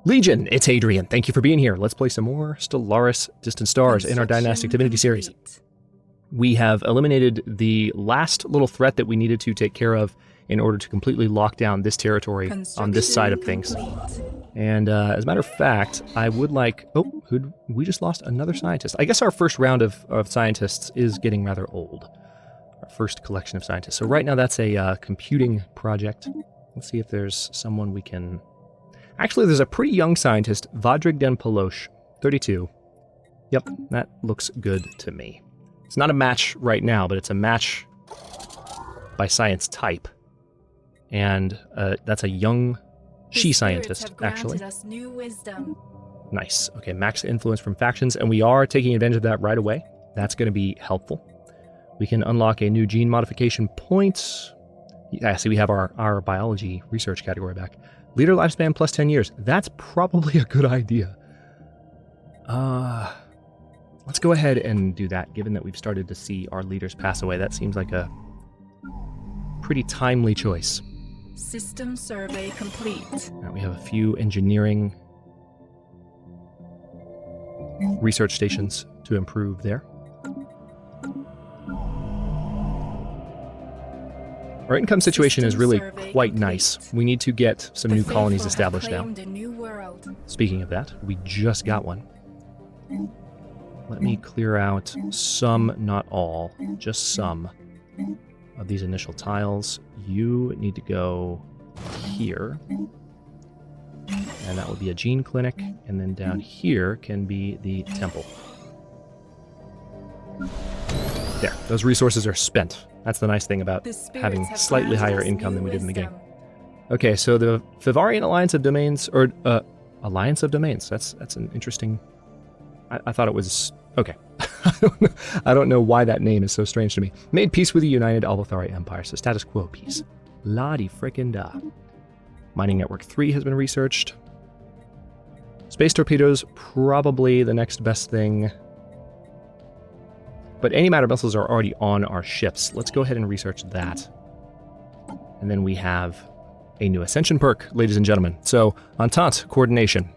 Legion, it's Hadrian. Thank you for being here. Let's play some more Stellaris Distant Stars in our Dynastic Divinity series. We have eliminated the last little threat that we needed to take care of in order to completely lock down this territory on this side of things. And as a matter of fact, I would like... Oh, we just lost another scientist. I guess our first round of scientists is getting rather old. Our first collection of scientists. So right now that's a computing project. Let's see if there's someone we can... Actually, there's a pretty young scientist, Vadrig Den Palosh, 32. Yep, that looks good to me. It's not a match right now, but it's a match by science type. And that's a young she-scientist, actually. Us new wisdom. Nice. Okay, max influence from factions, and we are taking advantage of that right away. That's going to be helpful. We can unlock a new gene modification point. Yeah, see, we have our biology research category back. Leader lifespan plus 10 years. That's probably a good idea. Let's go ahead and do that, given that we've started to see our leaders pass away. That seems like a pretty timely choice. System survey complete. Now we have a few engineering research stations to improve there. Our income situation is really quite nice. We need to get some new colonies established now. Speaking of that, we just got one. Let me clear out some, not all, just some of these initial tiles. You need to go here. And that will be a gene clinic. And then down here can be the temple. There, those resources are spent. That's the nice thing about having slightly higher income than we did in the game. Okay, so the Fivarian Alliance of Domains, or Alliance of Domains, that's an interesting... I thought it was... Okay. I don't know why that name is so strange to me. Made peace with the United Albathari Empire, so status quo peace. La-di-frickin-da. Mining Network 3 has been researched. Space torpedoes, probably the next best thing. But antimatter missiles are already on our ships. Let's go ahead and research that. And then we have a new Ascension perk, ladies and gentlemen. So, Entente Coordination.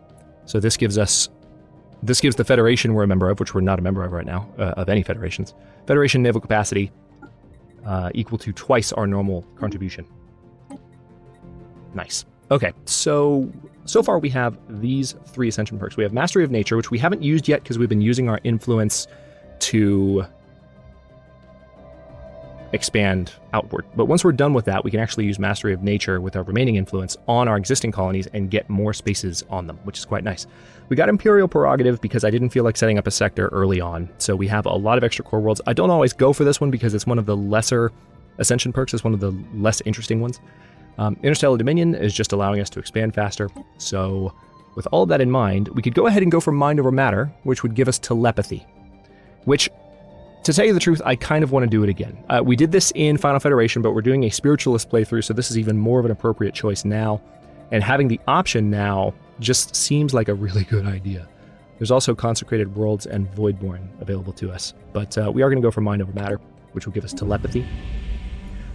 So this gives the Federation we're a member of, which we're not a member of right now, of any federations. Federation naval capacity equal to twice our normal contribution. Nice. Okay, so far we have these 3 Ascension perks. We have Mastery of Nature, which we haven't used yet because we've been using our influence to expand outward. But once we're done with that, we can actually use Mastery of Nature with our remaining influence on our existing colonies and get more spaces on them, which is quite nice. We got Imperial Prerogative because I didn't feel like setting up a sector early on, so we have a lot of extra core worlds. I don't always go for this one because it's one of the lesser Ascension perks. It's one of the less interesting ones. Interstellar Dominion is just allowing us to expand faster, so with all of that in mind, we could go ahead and go for Mind Over Matter, which would give us Telepathy. Which, to tell you the truth, I kind of want to do it again. We did this in Final Federation, but we're doing a Spiritualist playthrough, so this is even more of an appropriate choice now. And having the option now just seems like a really good idea. There's also Consecrated Worlds and Voidborn available to us. But we are going to go for Mind Over Matter, which will give us Telepathy.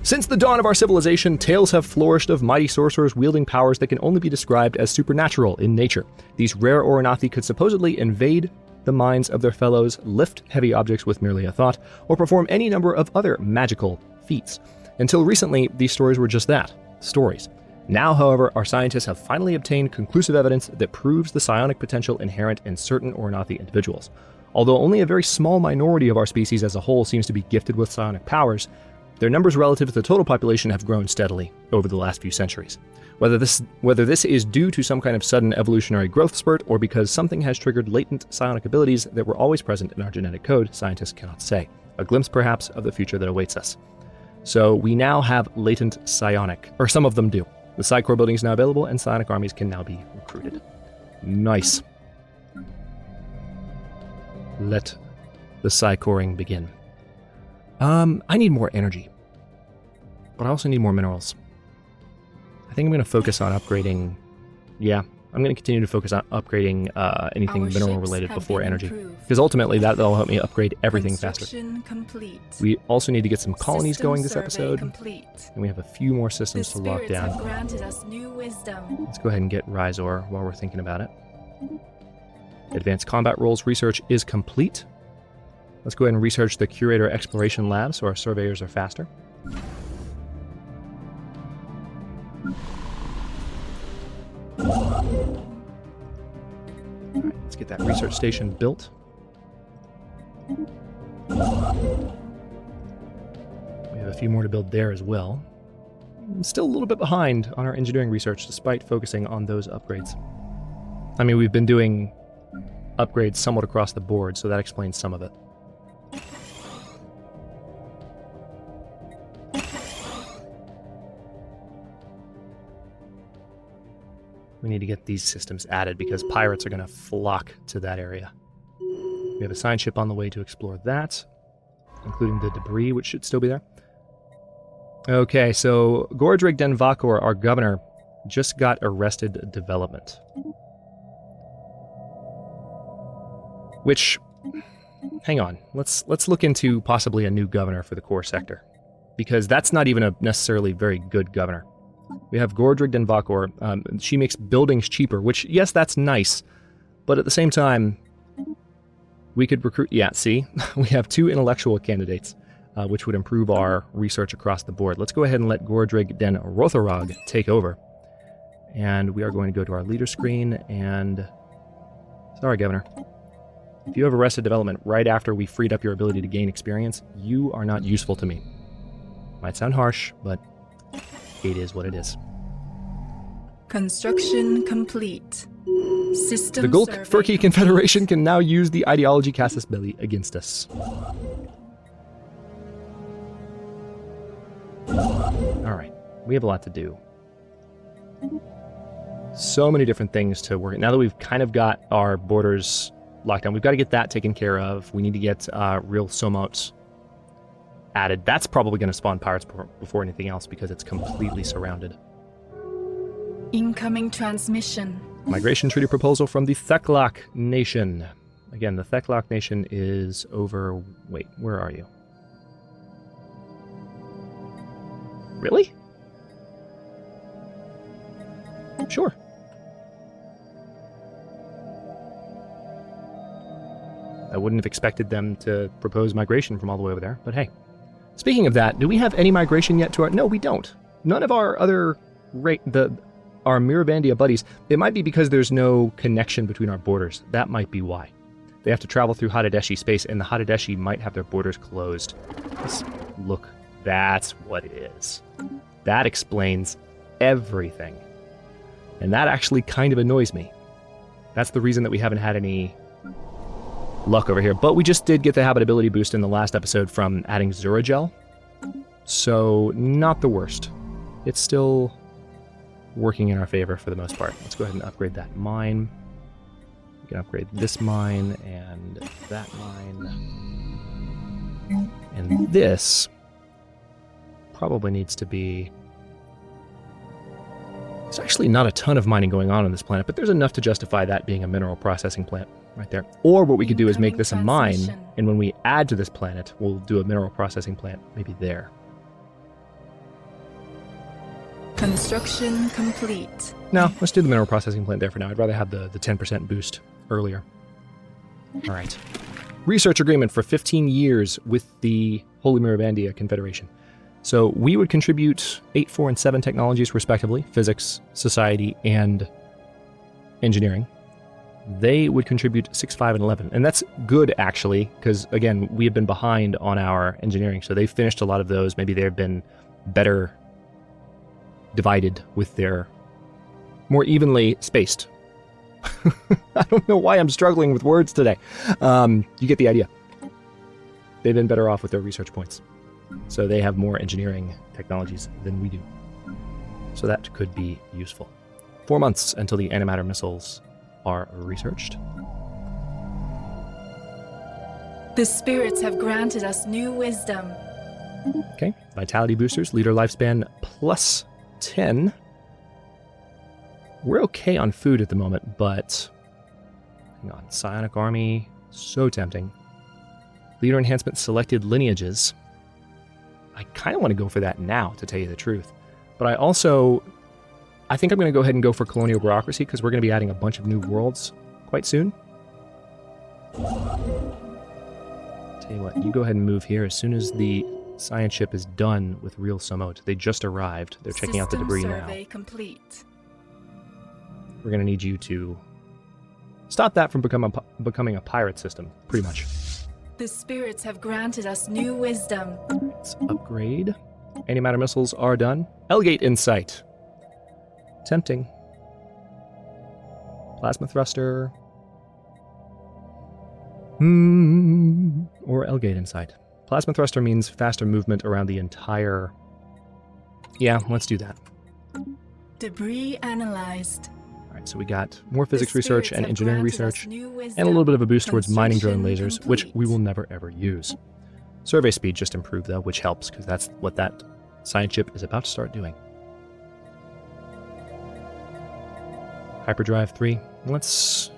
Since the dawn of our civilization, tales have flourished of mighty sorcerers wielding powers that can only be described as supernatural in nature. These rare Oranathi could supposedly invade the minds of their fellows, lift heavy objects with merely a thought, or perform any number of other magical feats. Until recently, these stories were just that, stories. Now, however, our scientists have finally obtained conclusive evidence that proves the psionic potential inherent in certain Oranathi individuals. Although only a very small minority of our species as a whole seems to be gifted with psionic powers, their numbers relative to the total population have grown steadily over the last few centuries. Whether this is due to some kind of sudden evolutionary growth spurt or because something has triggered latent psionic abilities that were always present in our genetic code, scientists cannot say. A glimpse, perhaps, of the future that awaits us. So we now have latent psionic, or some of them do. The Psi Corps building is now available, and psionic armies can now be recruited. Nice. Let the Psi Corpsing begin. I need more energy, but I also need more minerals. I think I'm going to focus on upgrading, I'm going to continue to focus on upgrading anything Our mineral ships related have before been energy. improved. Because ultimately that'll help me upgrade everything faster. Construction complete. We also need to get some colonies System going this survey episode. Complete. And we have a few more The systems to lock spirits have down. granted us new wisdom. Let's go ahead and get Rhizor while we're thinking about it. Advanced combat roles research is complete. Let's go ahead and research the Curator Exploration Lab so our surveyors are faster. Alright, let's get that research station built. We have a few more to build there as well. Still a little bit behind on our engineering research despite focusing on those upgrades. I mean, we've been doing upgrades somewhat across the board, so that explains some of it. We need to get these systems added because pirates are going to flock to that area. We have a science ship on the way to explore that, including the debris, which should still be there. Okay, so Gordrig den Vakor, our governor, just got arrested development. Which, hang on, let's look into possibly a new governor for the core sector, because that's not even a necessarily very good governor. We have Gordrig den Vakor. She makes buildings cheaper, which, yes, that's nice, but at the same time, we could recruit... Yeah, see? We have 2 intellectual candidates, which would improve our research across the board. Let's go ahead and let Gordrig den Rotherog take over. And we are going to go to our leader screen, and... Sorry, Governor. If you have arrested development right after we freed up your ability to gain experience, you are not useful to me. Might sound harsh, but it is what it is. Construction complete. System The Gulk survey Furky complete. Confederation can now use the ideology Casus Belli against us. Alright, we have a lot to do. So many different things to work. Now that we've kind of got our borders locked down, we've got to get that taken care of. We need to get real Somotes added. That's probably going to spawn pirates before anything else because it's completely surrounded. Incoming transmission. Migration treaty proposal from the Theklak Nation. Again, the Theklak Nation is over... Wait, where are you? Really? Sure. I wouldn't have expected them to propose migration from all the way over there, but hey. Speaking of that, do we have any migration yet to our... No, we don't. None of our other... Our Mirabandia buddies, it might be because there's no connection between our borders. That might be why. They have to travel through Hadedeshi space, and the Hadedeshi might have their borders closed. Look, that's what it is. That explains everything. And that actually kind of annoys me. That's the reason that we haven't had any luck over here. But we just did get the habitability boost in the last episode from adding Zuragel. So, not the worst. It's still working in our favor for the most part. Let's go ahead and upgrade that mine. We can upgrade this mine and that mine. And this probably needs to be... There's actually not a ton of mining going on this planet, but there's enough to justify that being a mineral processing plant right there. Or what we could do is make this a mine, and when we add to this planet, we'll do a mineral processing plant maybe there. Construction complete. No, let's do the mineral processing plant there for now. I'd rather have the 10% boost earlier. All right. Research agreement for 15 years with the Holy Mirabandia Confederation. So we would contribute 8, 4, and 7 technologies respectively, physics, society, and engineering. They would contribute 6, 5, and 11. And that's good, actually, because, again, we have been behind on our engineering, so they've finished a lot of those. Maybe they've been better divided with their more evenly spaced. I don't know why I'm struggling with words today. You get the idea. They've been better off with their research points. So they have more engineering technologies than we do. So that could be useful. 4 months until the antimatter missiles are researched. The spirits have granted us new wisdom. Okay, vitality boosters, leader lifespan plus 10. We're okay on food at the moment, but... Hang on. Psionic Army. So tempting. Leader enhancement selected lineages. I kind of want to go for that now, to tell you the truth. But I also... I think I'm going to go ahead and go for colonial bureaucracy, because we're going to be adding a bunch of new worlds quite soon. Tell you what, you go ahead and move here as soon as the science ship is done with real Somot. They just arrived. They're checking out the debris now. Survey complete. We're going to need you to stop that from becoming a pirate system, pretty much. The spirits have granted us new wisdom. Let's upgrade. Antimatter missiles are done. Elgate in sight. Tempting. Plasma thruster. Or Elgate in sight. Plasma thruster means faster movement around the entire... Yeah, let's do that. Debris analyzed. Alright, so we got more physics research and engineering research, and a little bit of a boost towards mining drone lasers, which we will never ever use. Survey speed just improved though, which helps, because that's what that science ship is about to start doing. Hyperdrive 3. Let's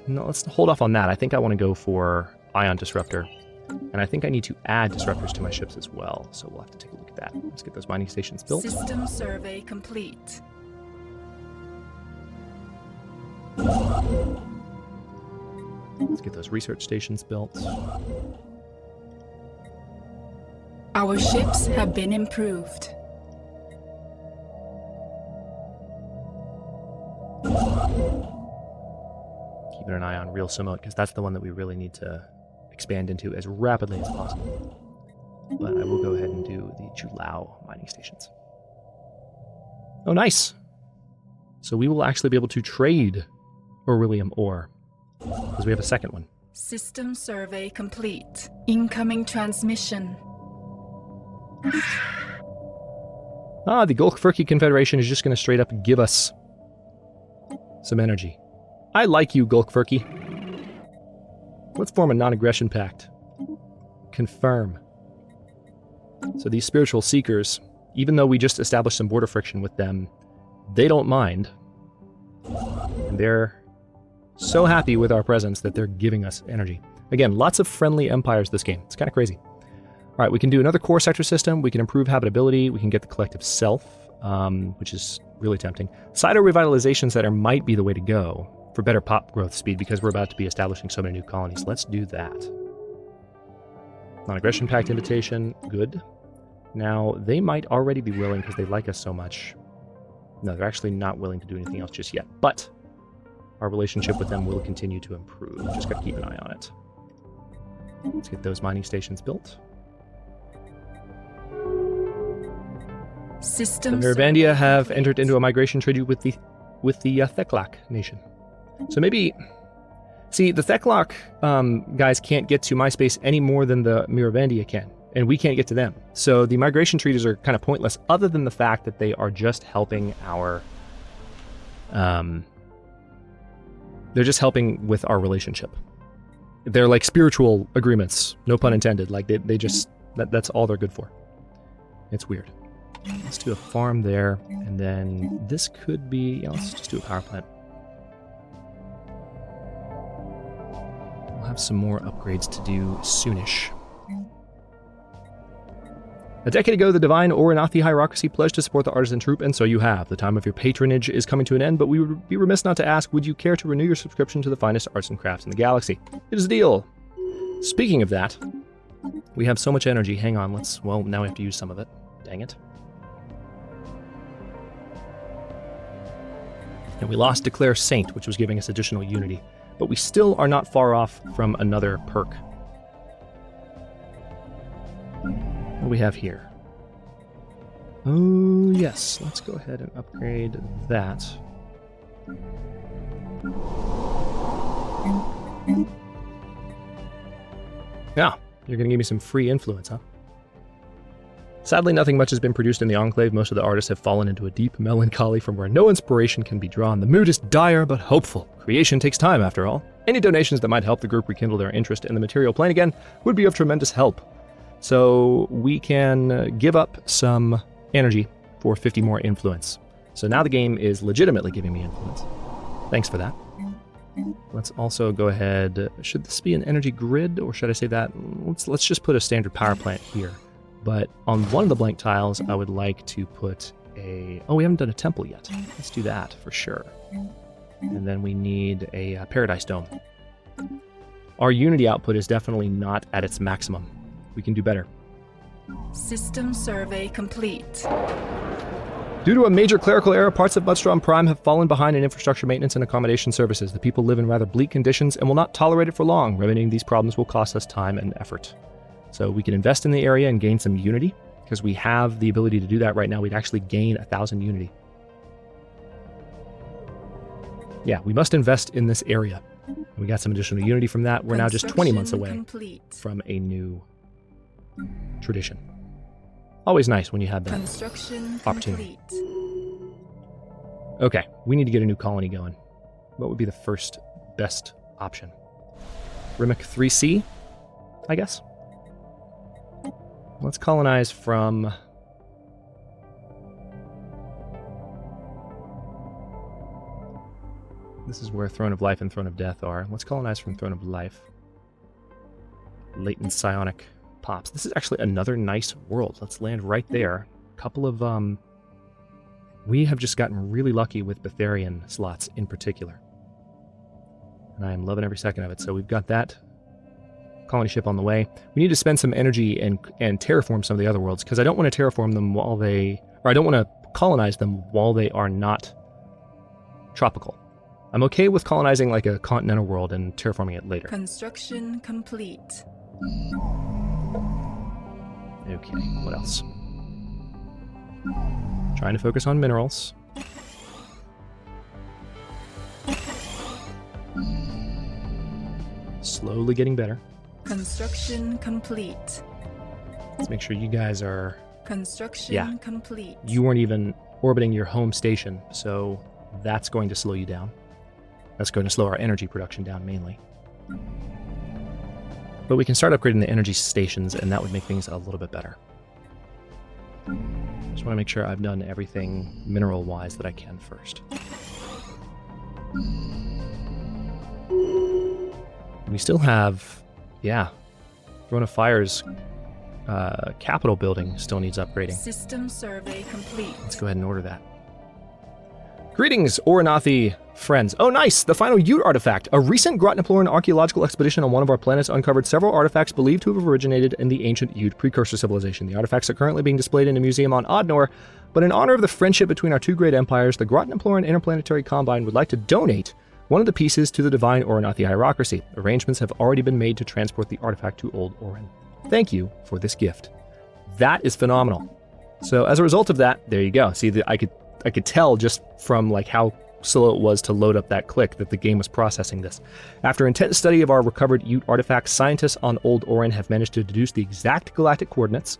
hold off on that. I think I want to go for Ion Disruptor. And I think I need to add disruptors to my ships as well, so we'll have to take a look at that. Let's get those mining stations built. System survey complete. Let's get those research stations built. Our ships have been improved. Keeping an eye on real Somot, because that's the one that we really need to expand into as rapidly as possible. But I will go ahead and do the Julao mining stations. Oh, nice! So we will actually be able to trade beryllium ore, because we have a second one. System survey complete. Incoming transmission. Ah, the Golkfurki Confederation is just going to straight up give us some energy. I like you, Golkfurki. Let's form a non-aggression pact. Confirm. So these spiritual seekers, even though we just established some border friction with them, they don't mind. And they're so happy with our presence that they're giving us energy. Again, lots of friendly empires this game. It's kind of crazy. All right, we can do another core sector system. We can improve habitability. We can get the collective self, which is really tempting. Cyto revitalization center might be the way to go for better pop growth speed, because we're about to be establishing so many new colonies. Let's do that. Non-aggression pact invitation, good. Now, they might already be willing because they like us so much. No, they're actually not willing to do anything else just yet, but our relationship with them will continue to improve. Just got to keep an eye on it. Let's get those mining stations built. System The Miravandia have entered into a migration treaty with the Theklak nation. So maybe... See, the Theklak guys can't get to MySpace any more than the Miravandia can, and we can't get to them. So the migration treaties are kind of pointless, other than the fact that they are just helping our... they're just helping with our relationship. They're like spiritual agreements, no pun intended. Like, they just... That's all they're good for. It's weird. Let's do a farm there, and then this could be... Yeah, let's just do a power plant. We'll have some more upgrades to do soonish. A decade ago, the Divine Oranathi hierarchy pledged to support the Artisan Troop, and so you have. The time of your patronage is coming to an end, but we would be remiss not to ask, would you care to renew your subscription to the finest arts and crafts in the galaxy? It is a deal! Speaking of that, we have so much energy. Hang on, well, now we have to use some of it. Dang it. And we lost Declare Saint, which was giving us additional unity. But we still are not far off from another perk. What do we have here? Oh, yes. Let's go ahead and upgrade that. Yeah, you're going to give me some free influence, huh? Sadly, nothing much has been produced in the Enclave. Most of the artists have fallen into a deep melancholy from where no inspiration can be drawn. The mood is dire but hopeful. Creation takes time, after all. Any donations that might help the group rekindle their interest in the material plane again would be of tremendous help. So we can give up some energy for 50 more influence. So now the game is legitimately giving me influence. Thanks for that. Let's also go ahead. Should this be an energy grid, or should I say that? Let's just put a standard power plant here. But on one of the blank tiles, I would like to put a... Oh, we haven't done a temple yet. Let's do that for sure. And then we need a paradise dome. Our unity output is definitely not at its maximum. We can do better. System survey complete. Due to a major clerical error, parts of Mudstrom Prime have fallen behind in infrastructure maintenance and accommodation services. The people live in rather bleak conditions and will not tolerate it for long. Remedying these problems will cost us time and effort. So we can invest in the area and gain some unity, because we have the ability to do that right now. We'd actually gain 1,000 unity. Yeah, we must invest in this area. We got some additional unity from that. We're now just 20 months away from a new tradition. Always nice when you have that opportunity. Okay, we need to get a new colony going. What would be the first best option? Rimic 3C, I guess? Let's colonize from... This is where Throne of Life and Throne of Death are. Let's colonize from Throne of Life. Latent psionic pops. This is actually another nice world. Let's land right there. A couple of... We have just gotten really lucky with Betharian slots in particular. And I am loving every second of it. So we've got that colony ship on the way. We need to spend some energy and terraform some of the other worlds, because I don't want to terraform them while they... Or I don't want to colonize them while they are not tropical. I'm okay with colonizing like a continental world and terraforming it later. Construction complete. Okay, what else? Trying to focus on minerals. Slowly getting better. Construction complete. Let's make sure you guys are... Construction complete. You weren't even orbiting your home station, so that's going to slow you down. That's going to slow our energy production down mainly. But we can start upgrading the energy stations, and that would make things a little bit better. Just want to make sure I've done everything mineral-wise that I can first. We still have, Throne of Fire's capital building still needs upgrading. System survey complete. Let's go ahead and order that. Greetings, Oranathi friends. Oh, nice! The final Ute artifact. A recent Grotnaploran archaeological expedition on one of our planets uncovered several artifacts believed to have originated in the ancient Ute precursor civilization. The artifacts are currently being displayed in a museum on Odnor, but in honor of the friendship between our two great empires, the Grotnaploran Interplanetary Combine would like to donate one of the pieces to the divine Oranathi hierarchy. Arrangements have already been made to transport the artifact to Old Orin. Thank you for this gift. That is phenomenal. So as a result of that, there you go. See, I could tell just from like how slow it was to load up that click that the game was processing this. After intense study of our recovered Ute artifacts, scientists on Old Orin have managed to deduce the exact galactic coordinates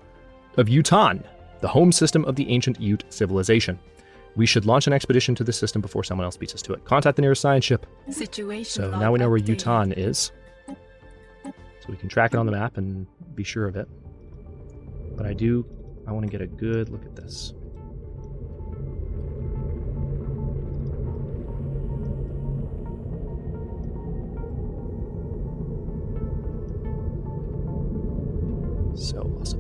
of Yuuthan, the home system of the ancient Ute civilization. We should launch an expedition to the system before someone else beats us to it. Contact the nearest science ship. So now we know where Yuuthan is. So we can track it on the map and be sure of it. But I want to get a good look at this. So awesome.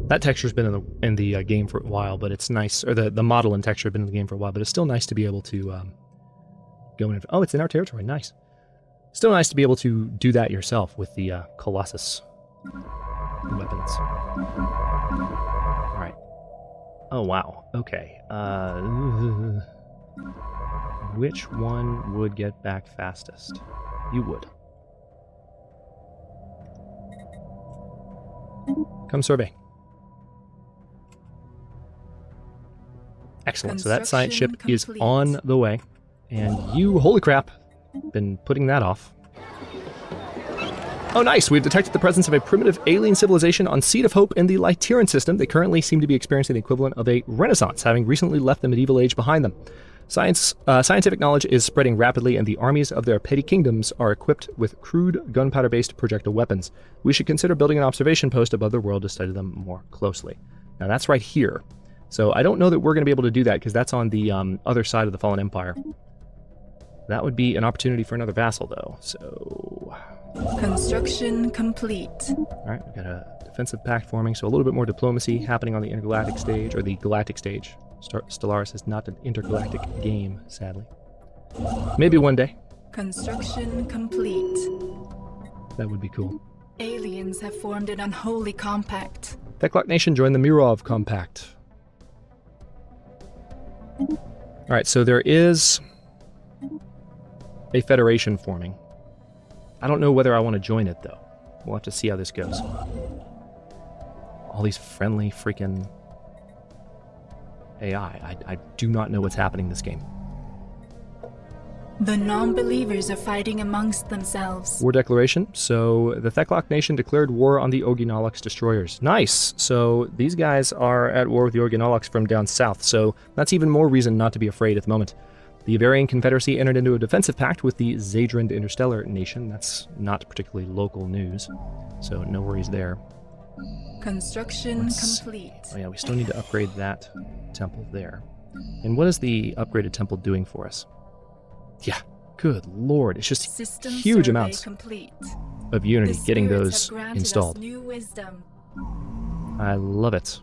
That texture's been in the game for a while, but it's nice. Or the model and texture have been in the game for a while, but it's still nice to be able to go in. Oh, it's in our territory. Nice. Still nice to be able to do that yourself with the Colossus weapons. All right. Oh, wow. Okay. Which one would get back fastest? You would. Come survey. Excellent. So that science ship is on the way. And you, holy crap, been putting that off. Oh, nice! We've detected the presence of a primitive alien civilization on Seed of Hope in the Lytiran system. They currently seem to be experiencing the equivalent of a renaissance, having recently left the medieval age behind them. Scientific knowledge is spreading rapidly, and the armies of their petty kingdoms are equipped with crude gunpowder-based projectile weapons. We should consider building an observation post above the world to study them more closely. Now that's right here. So I don't know that we're going to be able to do that because that's on the other side of the Fallen Empire. That would be an opportunity for another vassal, though. So Construction complete. all right, we've got a defensive pact forming, so a little bit more diplomacy happening on the intergalactic stage, or the galactic stage. Stellaris is not an intergalactic game, sadly. Maybe one day. Construction complete. That would be cool. Aliens have formed an unholy compact. Theklock Nation joined the Mirov Compact. Alright, so there is a federation forming. I don't know whether I want to join it, though. We'll have to see how this goes. All these friendly freaking AI. I do not know what's happening in this game. The non-believers are fighting amongst themselves. War declaration. So the Theklock Nation declared war on the Oginolux destroyers. Nice. So these guys are at war with the Oginolux from down south. So that's even more reason not to be afraid at the moment. The Avarian Confederacy entered into a defensive pact with the Zadran Interstellar Nation. That's not particularly local news. So no worries there. Construction complete. Oh yeah, we still need to upgrade that temple there. And what is the upgraded temple doing for us? Yeah, good lord, it's just System huge survey amounts complete. of Unity The getting spirits those have granted installed. us new wisdom. I love it.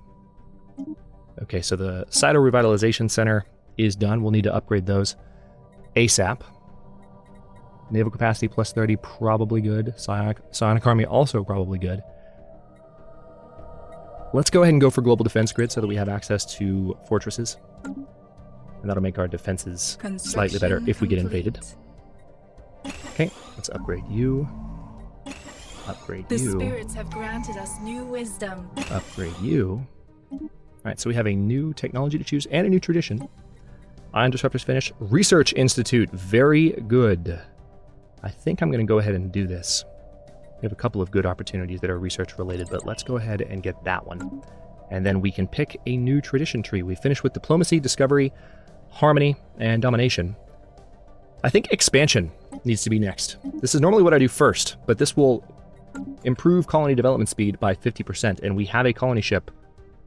Okay, so the Cyto Revitalization Center is done. We'll need to upgrade those ASAP. Naval capacity plus 30, probably good. Psionic Army also probably good. Let's go ahead and go for Global Defense Grid so that we have access to fortresses. And that'll make our defenses slightly better if we get invaded. Okay, let's upgrade you. Upgrade The you. spirits have granted us new wisdom. Upgrade you. Alright, so we have a new technology to choose and a new tradition. Ion Disruptors finished. Research Institute, very good. I think I'm going to go ahead and do this. We have a couple of good opportunities that are research related, but let's go ahead and get that one. And then we can pick a new tradition tree. We finished with Diplomacy, Discovery, Harmony, and Domination. I think Expansion needs to be next. This is normally what I do first, but this will improve colony development speed by 50%, and we have a colony ship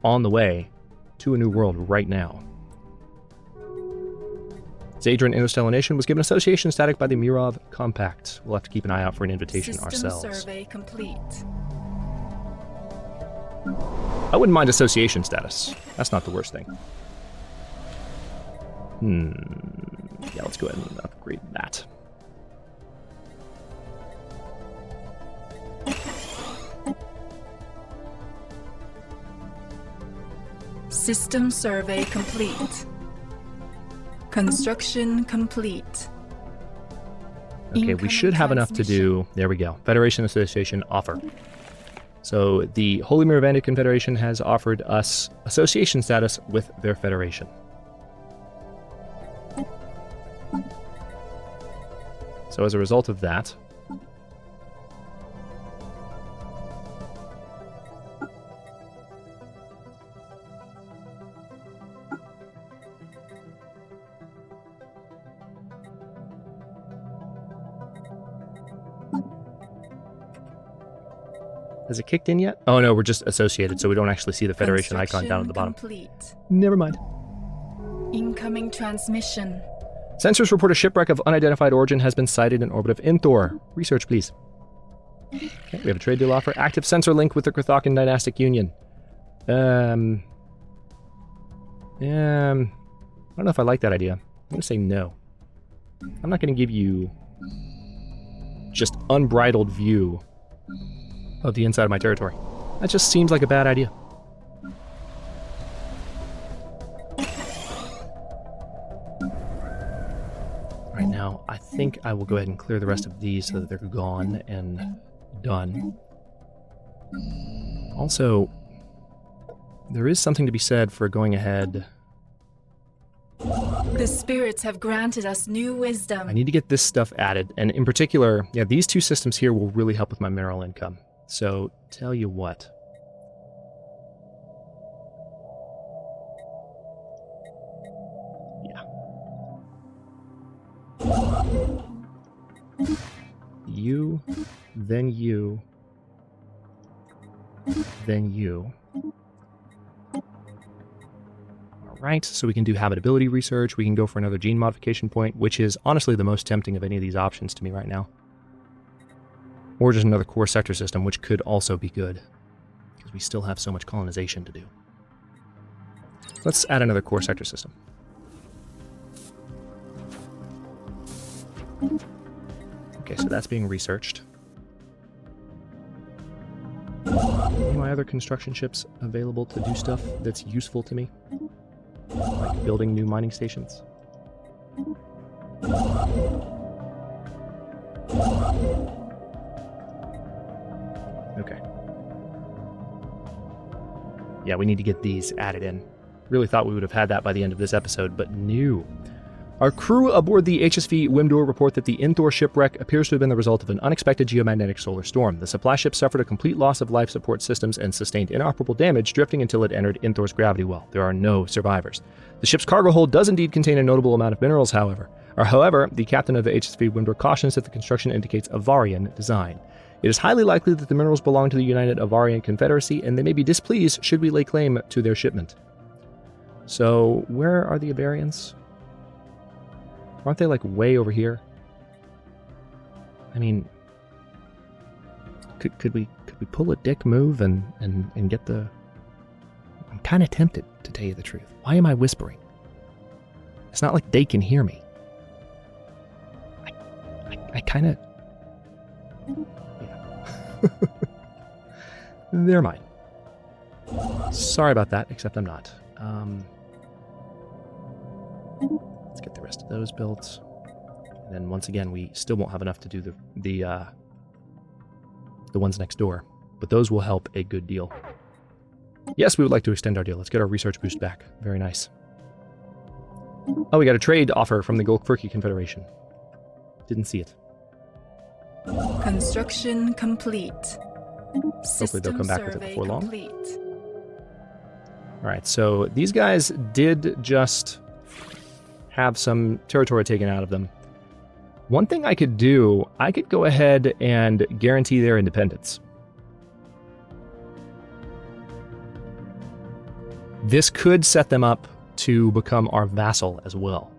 on the way to a new world right now. Zadran Interstellar Nation was given association status by the Mirov Compact. We'll have to keep an eye out for an invitation System ourselves. survey complete. I wouldn't mind association status. That's not the worst thing. Yeah, let's go ahead and upgrade that. System survey complete. Construction complete. Okay, we should have enough to do... There we go. Federation Association offer. So the Holy Miravandic Confederation has offered us association status with their federation. So as a result of that... Has it kicked in yet? Oh no, we're just associated, so we don't actually see the Federation icon down at the bottom. Complete. Never mind. Incoming transmission. Sensors report a shipwreck of unidentified origin has been sighted in orbit of Inthor. Research, please. Okay, we have a trade deal offer. Active sensor link with the Krathakan Dynastic Union. I don't know if I like that idea. I'm going to say no. I'm not going to give you just unbridled view of the inside of my territory. That just seems like a bad idea. Right now, I think I will go ahead and clear the rest of these so that they're gone and done. Also, there is something to be said for going ahead. The spirits have granted us new wisdom. I need to get this stuff added, and in particular, yeah, these two systems here will really help with my mineral income. So, tell you what. Yeah. then you, then you. Alright, so we can do habitability research, we can go for another gene modification point, which is honestly the most tempting of any of these options to me right now. Or just another core sector system, which could also be good, because we still have so much colonization to do. Let's add another core sector system. Okay, so that's being researched. Any of my other construction ships available to do stuff that's useful to me? Like building new mining stations? Okay. Yeah, we need to get these added in. Really thought we would have had that by the end of this episode, but no. Our crew aboard the HSV Wimdor report that the Inthor shipwreck appears to have been the result of an unexpected geomagnetic solar storm. The supply ship suffered a complete loss of life support systems and sustained inoperable damage, drifting until it entered Inthor's gravity well. There are no survivors. The ship's cargo hold does indeed contain a notable amount of minerals, however. However, the captain of the HSV Wimdor cautions that the construction indicates Avarian design. It is highly likely that the minerals belong to the United Avarian Confederacy, and they may be displeased should we lay claim to their shipment. So, where are the Avarians? Aren't they, like, way over here? I mean, could we pull a dick move and get the... I'm kind of tempted, to tell you the truth. Why am I whispering? It's not like they can hear me. I kind of... Yeah. They're mine. Sorry about that, except I'm not. Let's get the rest of those built. And then once again, we still won't have enough to do the ones next door. But those will help a good deal. Yes, we would like to extend our deal. Let's get our research boost back. Very nice. Oh, we got a trade offer from the Golkfurki Confederation. Didn't see it. Construction complete. Hopefully they'll come back with it before long. Complete. Alright, so these guys did just have some territory taken out of them. One thing I could do, I could go ahead and guarantee their independence. This could set them up to become our vassal as well.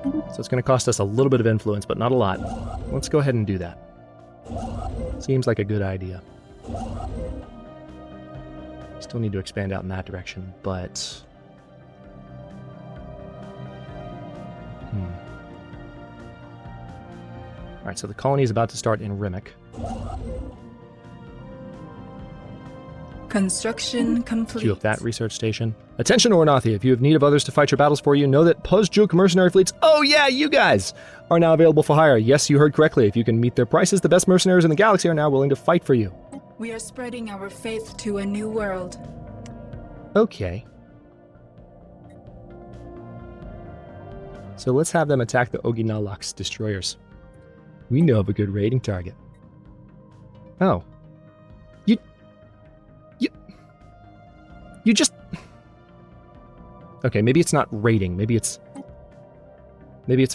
So it's going to cost us a little bit of influence, but not a lot. Let's go ahead and do that. Seems like a good idea. Still need to expand out in that direction, but... Alright, so the colony is about to start in Rimmick. Construction complete. Queue up that research station. Attention, Ornathi, if you have need of others to fight your battles for you, know that Puzjuk mercenary fleets, oh yeah, you guys, are now available for hire. Yes, you heard correctly. If you can meet their prices, the best mercenaries in the galaxy are now willing to fight for you. We are spreading our faith to a new world. Okay. So let's have them attack the Oginalak's destroyers. We know of a good raiding target. Oh. You just... Okay, maybe it's not raiding. Maybe it's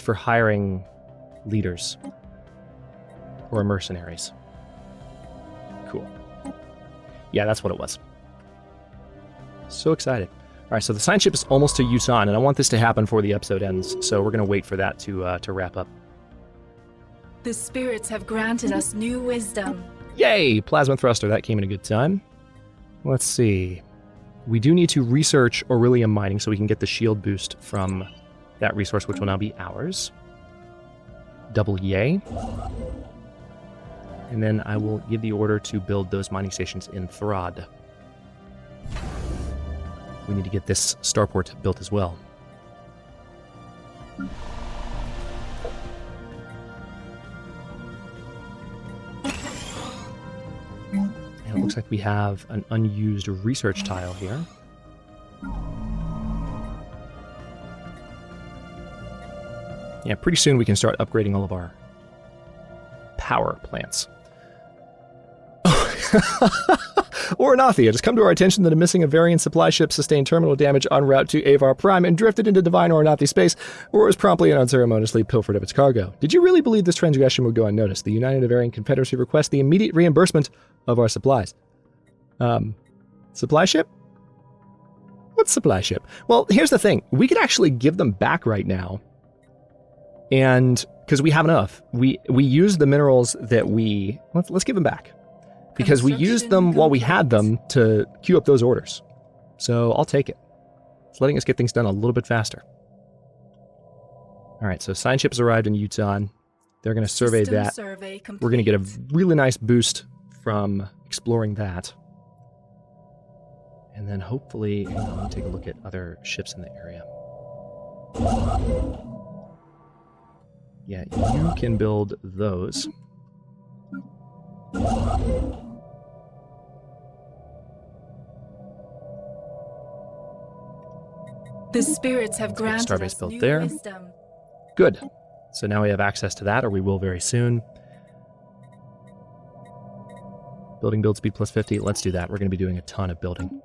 for hiring leaders. Or mercenaries. Cool. Yeah, that's what it was. So excited. Alright, so the science ship is almost to Yuuthan, and I want this to happen before the episode ends, so we're going to wait for that to wrap up. The spirits have granted us new wisdom. Yay! Plasma thruster, that came in a good time. Let's see. We do need to research Aurelium mining so we can get the shield boost from that resource, which will now be ours. Double yay. And then I will give the order to build those mining stations in Throd. We need to get this starport built as well. And it looks like we have an unused research tile here. Yeah, pretty soon we can start upgrading all of our power plants. Ornathi, it has come to our attention that a missing Avarian supply ship sustained terminal damage en route to Avar Prime and drifted into divine Ornathi space, or was promptly and unceremoniously pilfered of its cargo. Did you really believe this transgression would go unnoticed? The United Avarian Confederacy requests the immediate reimbursement of our supplies. Supply ship? What's supply ship? Well, here's the thing. We could actually give them back right now. And because we have enough, we use the minerals that let's give them back. Because we used them while we had them to queue up those orders. So I'll take it. It's letting us get things done a little bit faster. All right, so science ship has arrived in Yuuthan. They're going to survey that. We're going to get a really nice boost from exploring that. And then hopefully, let me take a look at other ships in the area. Yeah, you can build those. The spirits have granted Starbase us built new there. wisdom. Good. So now we have access to that, or we will very soon. Building build speed plus 50. Let's do that. We're going to be doing a ton of building.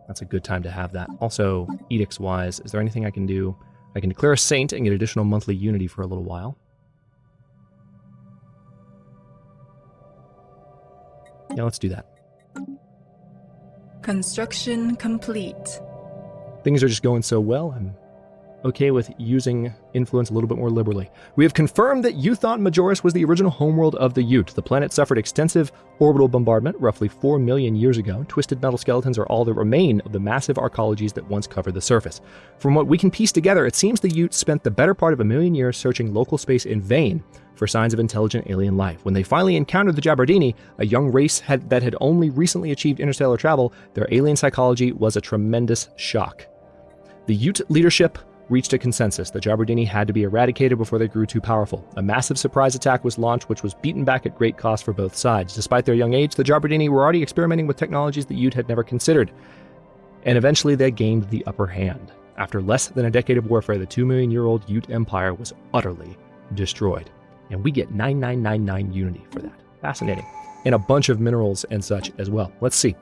That's a good time to have that. Also, edicts-wise, is there anything I can do? I can declare a saint and get additional monthly unity for a little while. Yeah, let's do that. Construction complete. Things are just going so well, I'm okay with using influence a little bit more liberally. We have confirmed that Yuuthan Majoris was the original homeworld of the Ute. The planet suffered extensive orbital bombardment roughly 4 million years ago. Twisted metal skeletons are all that remain of the massive arcologies that once covered the surface. From what we can piece together, it seems the Ute spent the better part of 1 million years searching local space in vain for signs of intelligent alien life. When they finally encountered the Jabardini, a young race that had only recently achieved interstellar travel, their alien psychology was a tremendous shock. The Ute leadership reached a consensus. The Jabardini had to be eradicated before they grew too powerful. A massive surprise attack was launched, which was beaten back at great cost for both sides. Despite their young age, the Jabardini were already experimenting with technologies the Ute had never considered. And eventually they gained the upper hand. After less than a decade of warfare, the 2-million-year-old Ute Empire was utterly destroyed. And we get 9999 unity for that. Fascinating. And a bunch of minerals and such as well. Let's see.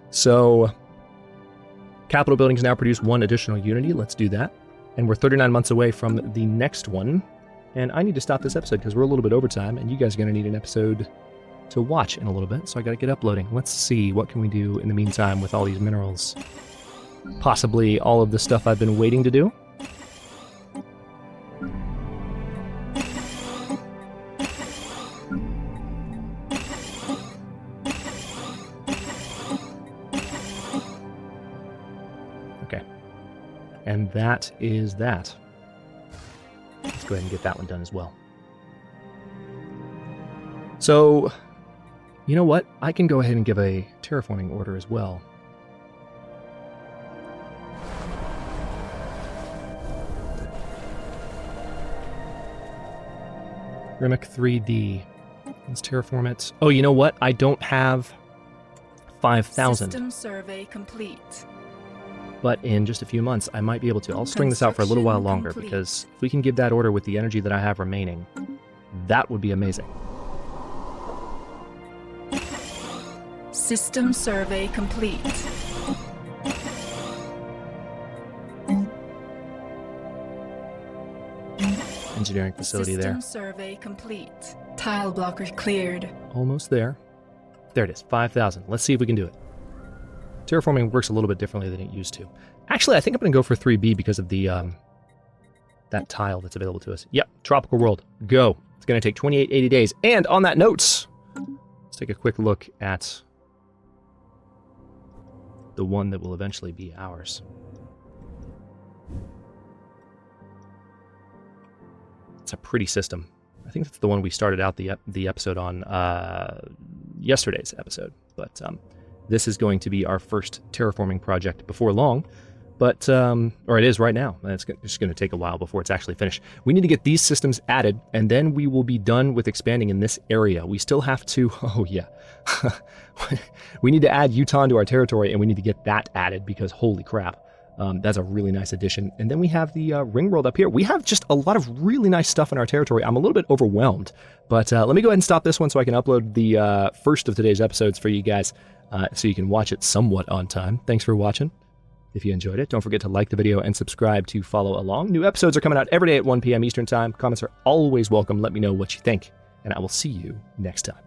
So, capital buildings now produce 1 additional unity. Let's do that. And we're 39 months away from the next one. And I need to stop this episode because we're a little bit over time, and you guys are going to need an episode to watch in a little bit, so I got to get uploading. Let's see, what can we do in the meantime with all these minerals? Possibly all of the stuff I've been waiting to do. And that is that. Let's go ahead and get that one done as well. So, you know what? I can go ahead and give a terraforming order as well. Remic 3D. Let's terraform it. Oh, you know what? I don't have 5,000. System survey complete. But in just a few months, I might be able to. I'll string this out for a little while longer, because if we can give that order with the energy that I have remaining, that would be amazing. System survey complete. Engineering facility there. System survey complete. Tile blocker cleared. Almost there. There it is, 5,000. Let's see if we can do it. Terraforming works a little bit differently than it used to. Actually, I think I'm going to go for 3B because of the that tile that's available to us. Yep, Tropical World. Go. It's going to take 2880 days. And on that note, let's take a quick look at the one that will eventually be ours. It's a pretty system. I think that's the one we started out the episode on yesterday's episode. But this is going to be our first terraforming project before long, but or it is right now. It's just going to take a while before it's actually finished. We need to get these systems added, and then we will be done with expanding in this area. We still have to, oh yeah, we need to add Yuuthan to our territory, and we need to get that added because holy crap, that's a really nice addition. And then we have the ring world up here. We have just a lot of really nice stuff in our territory. I'm a little bit overwhelmed, but let me go ahead and stop this one so I can upload the first of today's episodes for you guys. so you can watch it somewhat on time. Thanks for watching. If you enjoyed it, don't forget to like the video and subscribe to follow along. New episodes are coming out every day at 1 p.m. Eastern Time. Comments are always welcome. Let me know what you think, and I will see you next time.